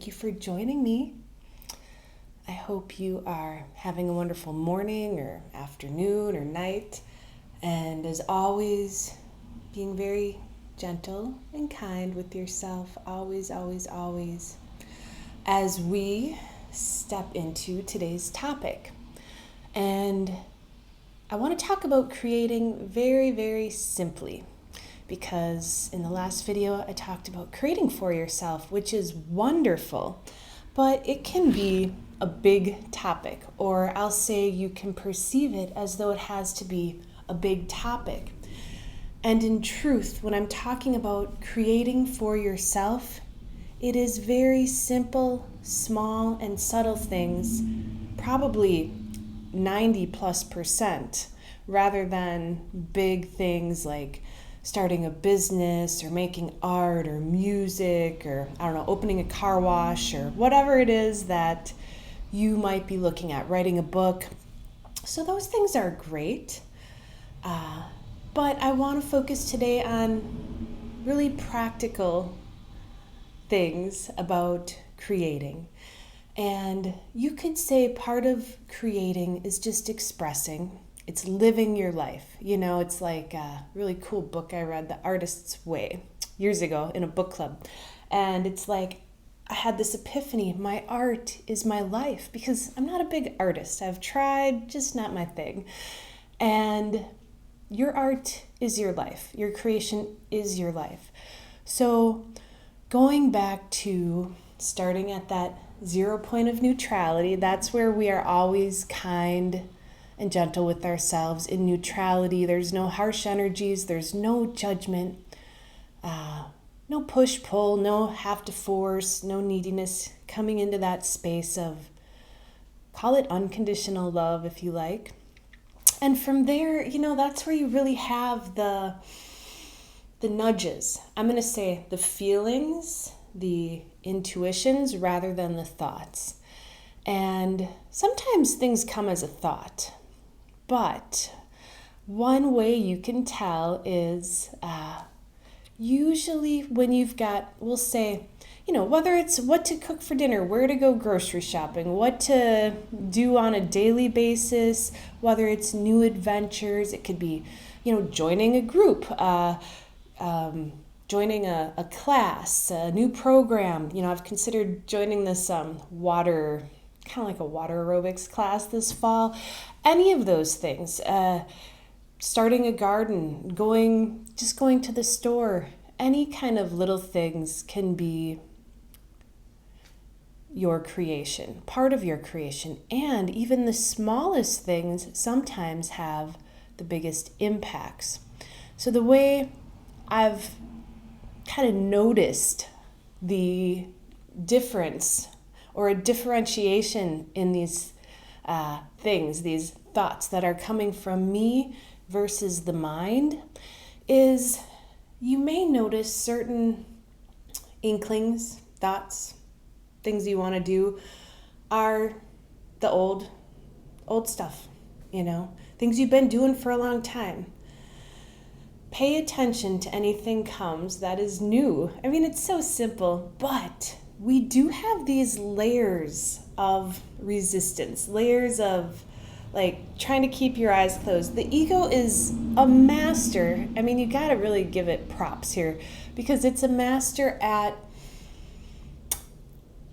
thank you for joining me. I hope you are having a wonderful morning or afternoon or night, and as always, being very gentle and kind with yourself, always, always, always, as we step into today's topic. And I want to talk about creating very, very simply, because in the last video I talked about creating for yourself, which is wonderful, but it can be a big topic, or I'll say you can perceive it as though it has to be a big topic. And in truth, when I'm talking about creating for yourself, it is very simple, small, and subtle things, probably 90+%, rather than big things like starting a business or making art or music or, opening a car wash or whatever it is that you might be looking at, writing a book. So those things are great. But I want to focus today on really practical things about creating. And you could say part of creating is just expressing. It's living your life. It's like a really cool book I read, The Artist's Way, years ago in a book club. And it's like, I had this epiphany. My art is my life, because I'm not a big artist. I've tried, just not my thing. And your art is your life. Your creation is your life. So going back to starting at that 0 point of neutrality, that's where we are always kind and gentle with ourselves. In neutrality, there's no harsh energies, there's no judgment, no push-pull, no have to force, no neediness, coming into that space of, call it unconditional love if you like. And from there, that's where you really have the nudges. I'm going to say the feelings, the intuitions, rather than the thoughts. And sometimes things come as a thought. But one way you can tell is usually when you've got, we'll say, whether it's what to cook for dinner, where to go grocery shopping, what to do on a daily basis, whether it's new adventures, it could be, joining a group, joining a class, a new program. I've considered joining this water, kind of like a water aerobics class this fall. Any of those things, starting a garden, going to the store, any kind of little things can be your creation, part of your creation. And even the smallest things sometimes have the biggest impacts. So the way I've kind of noticed the difference or a differentiation in these things, these thoughts that are coming from me versus the mind, is you may notice certain inklings, thoughts, things you want to do are the old stuff, things you've been doing for a long time. Pay attention to anything comes that is new. It's so simple, but we do have these layers of resistance, layers of like trying to keep your eyes closed. The ego is a master. You got to really give it props here, because it's a master at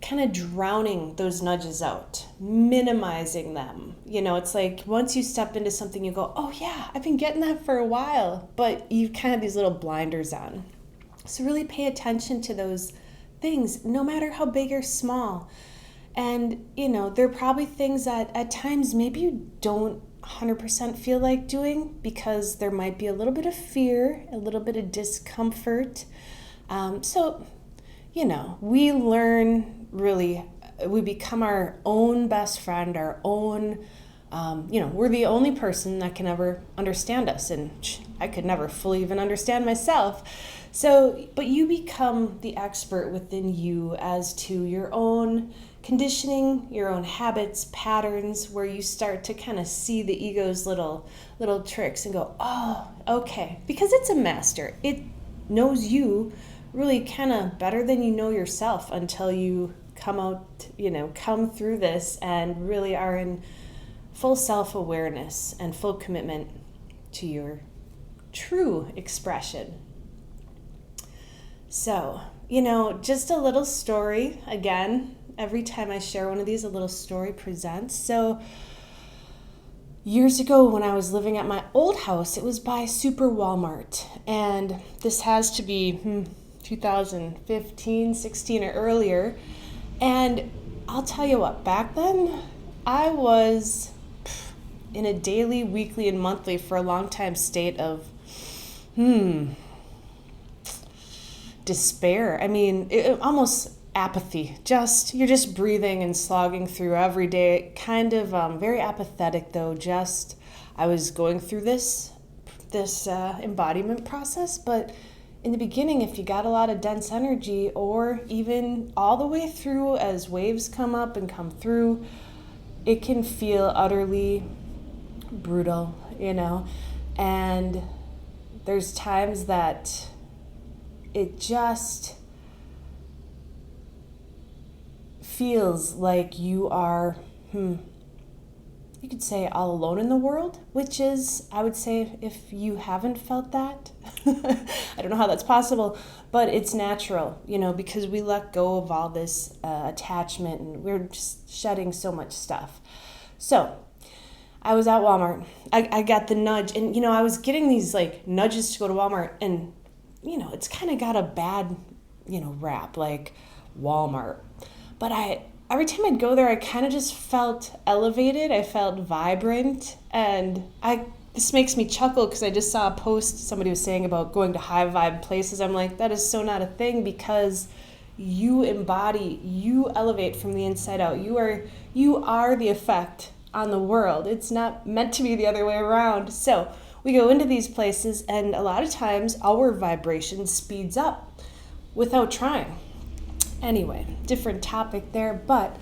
kind of drowning those nudges out, minimizing them. It's like once you step into something, you go, oh yeah, I've been getting that for a while, but you kind of have these little blinders on. So really pay attention to those things, no matter how big or small. And, there are probably things that at times maybe you don't 100% feel like doing, because there might be a little bit of fear, a little bit of discomfort. So we learn really, we become our own best friend, our own, we're the only person that can ever understand us. And I could never fully even understand myself. So, but you become the expert within you as to your own conditioning, your own habits, patterns, where you start to kind of see the ego's little tricks and go, oh, okay. Because it's a master. It knows you really kind of better than you know yourself until you come out, come through this and really are in full self-awareness and full commitment to your true expression. So, just a little story. Again, every time I share one of these, a little story presents. So, years ago when I was living at my old house, it was by Super Walmart. And this has to be 2015, 16 or earlier. And I'll tell you what, back then, I was in a daily, weekly, and monthly for a long time state of, despair. I mean, almost apathy. You're just breathing and slogging through every day. Kind of very apathetic though. I was going through this embodiment process, but in the beginning, if you got a lot of dense energy, or even all the way through as waves come up and come through, it can feel utterly brutal, and there's times that it just feels like you are, you could say, all alone in the world, which is, I would say, if you haven't felt that, I don't know how that's possible, but it's natural, because we let go of all this attachment and we're just shedding so much stuff. So I was at Walmart. I got the nudge, and, I was getting these nudges to go to Walmart, and it's kind of got a bad, rap, like Walmart. But every time I'd go there, I kind of just felt elevated. I felt vibrant. And this makes me chuckle because I just saw a post somebody was saying about going to high vibe places. I'm like, that is so not a thing, because you elevate from the inside out. You are the effect on the world. It's not meant to be the other way around. So we go into these places, and a lot of times our vibration speeds up without trying. Anyway, different topic there, but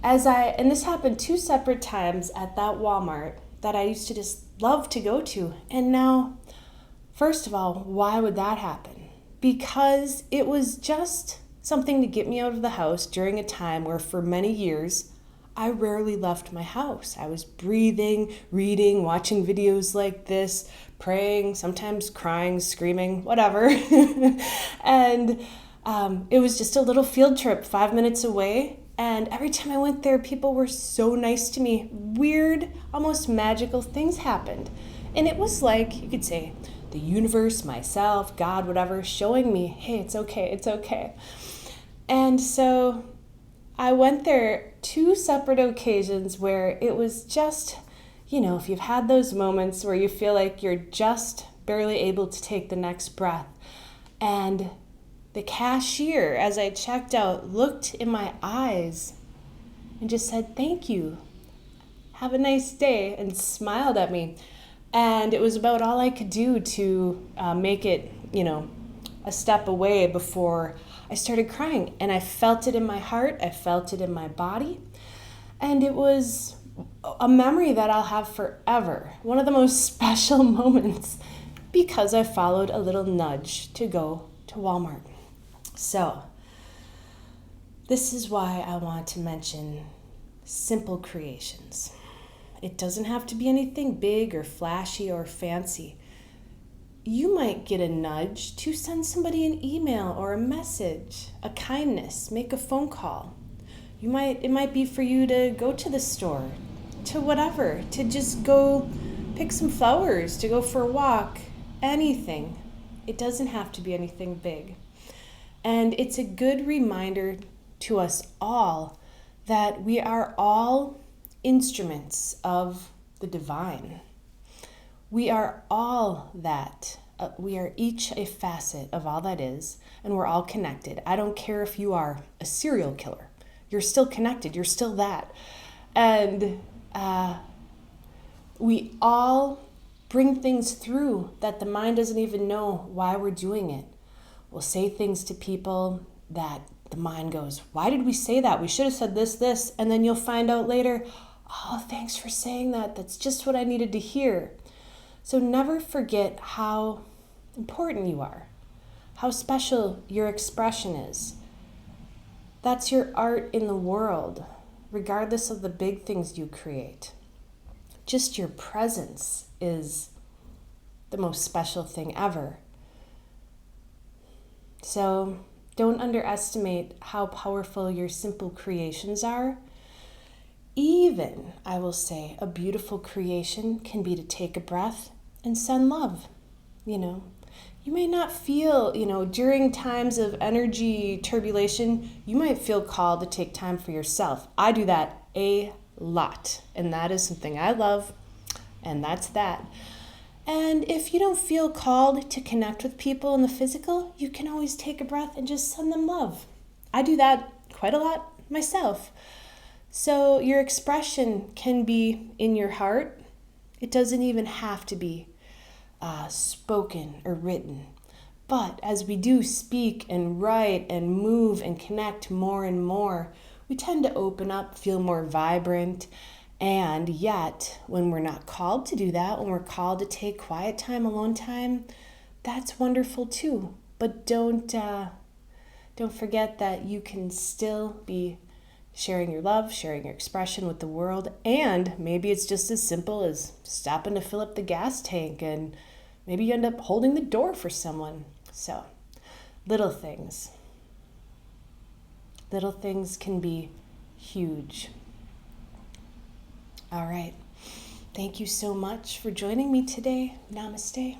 and this happened 2 separate times at that Walmart that I used to just love to go to. And now, first of all, why would that happen? Because it was just something to get me out of the house during a time where for many years, I rarely left my house. I was breathing, reading, watching videos like this, praying, sometimes crying, screaming, whatever. And it was just a little field trip 5 minutes away. And every time I went there, people were so nice to me. Weird, almost magical things happened. And it was like, you could say, the universe, myself, God, whatever, showing me, hey, it's okay, it's okay. And so I went there 2 separate occasions where it was just, if you've had those moments where you feel like you're just barely able to take the next breath. And the cashier, as I checked out, looked in my eyes and just said, thank you, have a nice day, and smiled at me. And it was about all I could do to make it, a step away before I started crying. And I felt it in my heart, I felt it in my body, and it was a memory that I'll have forever. One of the most special moments, because I followed a little nudge to go to Walmart. So, this is why I want to mention simple creations. It doesn't have to be anything big or flashy or fancy. You might get a nudge to send somebody an email or a message, a kindness, make a phone call. It might be for you to go to the store, to whatever, to just go pick some flowers, to go for a walk, anything. It doesn't have to be anything big. And it's a good reminder to us all that we are all instruments of the divine. We are all that. We are each a facet of all that is, and we're all connected. I don't care if you are a serial killer. You're still connected. You're still that. And we all bring things through that the mind doesn't even know why we're doing it. We'll say things to people that the mind goes, why did we say that? We should have said this. And then you'll find out later, oh, thanks for saying that. That's just what I needed to hear. So never forget how important you are, how special your expression is. That's your art in the world, regardless of the big things you create. Just your presence is the most special thing ever. So don't underestimate how powerful your simple creations are. Even, I will say, a beautiful creation can be to take a breath and send love. You may not feel, during times of energy turbulation, you might feel called to take time for yourself. I do that a lot, and that is something I love, and that's that. And if you don't feel called to connect with people in the physical, you can always take a breath and just send them love. I do that quite a lot myself. So your expression can be in your heart. It doesn't even have to be spoken or written. But as we do speak and write and move and connect more and more, we tend to open up, feel more vibrant. And yet, when we're not called to do that, when we're called to take quiet time, alone time, that's wonderful too. But don't forget that you can still be sharing your love, sharing your expression with the world, and maybe it's just as simple as stopping to fill up the gas tank, and maybe you end up holding the door for someone. So, little things can be huge. All right. Thank you so much for joining me today. Namaste.